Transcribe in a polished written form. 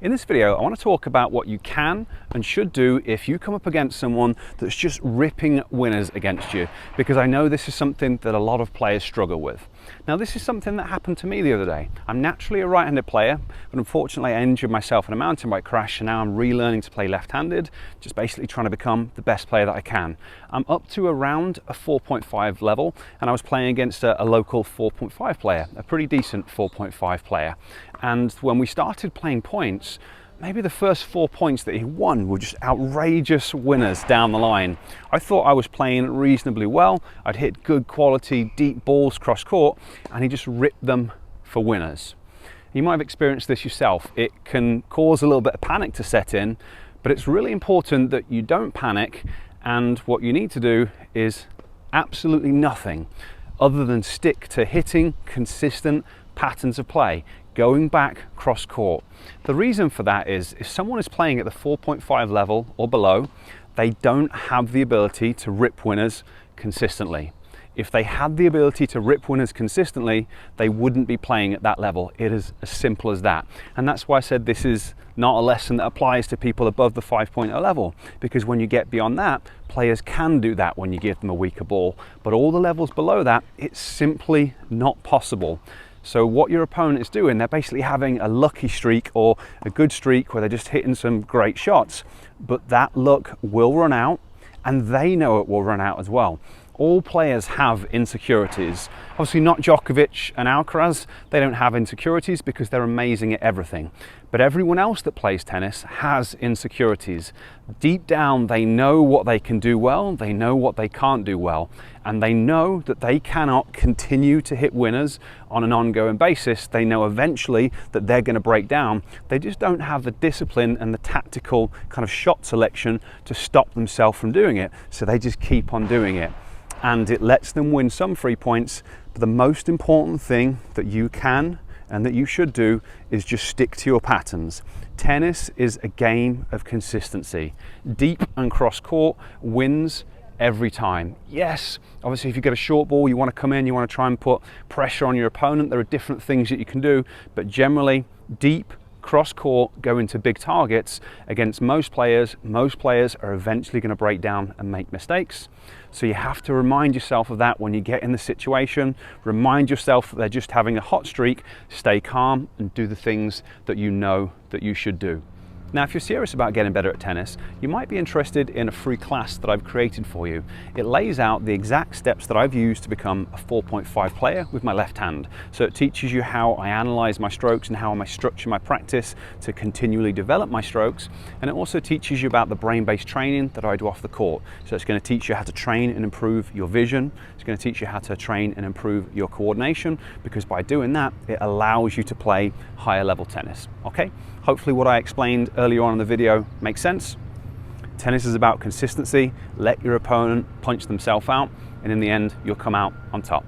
In this video, I want to talk about what you can and should do if you come up against someone that's just ripping winners against you, because I know this is something that a lot of players struggle with. Now, this is something that happened to me the other day. I'm naturally a right-handed player, but unfortunately I injured myself in a mountain bike crash, and now I'm relearning to play left-handed, just basically trying to become the best player that I can. I'm up to around a 4.5 level, and I was playing against a local 4.5 player, a pretty decent 4.5 player. And when we started playing points, maybe the first 4 points that he won were just outrageous winners down the line. I thought I was playing reasonably well. I'd hit good quality, deep balls cross court, and he just ripped them for winners. You might have experienced this yourself. It can cause a little bit of panic to set in, but it's really important that you don't panic, and what you need to do is absolutely nothing other than stick to hitting consistent patterns of play, going back cross court. The reason for that is if someone is playing at the 4.5 level or below, they don't have the ability to rip winners consistently. If they had the ability to rip winners consistently, they wouldn't be playing at that level. It is as simple as that. And that's why I said this is not a lesson that applies to people above the 5.0 level, because when you get beyond that, players can do that when you give them a weaker ball. But all the levels below that, it's simply not possible. So what your opponent is doing, they're basically having a lucky streak or a good streak where they're just hitting some great shots, but that luck will run out, and they know it will run out as well. All players have insecurities. Obviously not Djokovic and Alcaraz, they don't have insecurities because they're amazing at everything. But everyone else that plays tennis has insecurities. Deep down, they know what they can do well, they know what they can't do well, and they know that they cannot continue to hit winners on an ongoing basis. They know eventually that they're going to break down. They just don't have the discipline and the tactical kind of shot selection to stop themselves from doing it. So they just keep on doing it. And it lets them win some free points, but the most important thing that you can and that you should do is just stick to your patterns. Tennis is a game of consistency. Deep and cross court wins every time. Yes, obviously if you get a short ball, you want to come in, you want to try and put pressure on your opponent. There are different things that you can do, but generally deep cross court go into big targets against most players. Most players are eventually going to break down and make mistakes. So you have to remind yourself of that when you get in the situation. Remind yourself that they're just having a hot streak. Stay calm and do the things that you know that you should do. Now, if you're serious about getting better at tennis, you might be interested in a free class that I've created for you. It lays out the exact steps that I've used to become a 4.5 player with my left hand. So it teaches you how I analyze my strokes and how I structure my practice to continually develop my strokes. And it also teaches you about the brain-based training that I do off the court. So it's going to teach you how to train and improve your vision. It's going to teach you how to train and improve your coordination, because by doing that, it allows you to play higher level tennis. Okay? Hopefully what I explained earlier on in the video makes sense. Tennis is about consistency. Let your opponent punch themselves out, and in the end, you'll come out on top.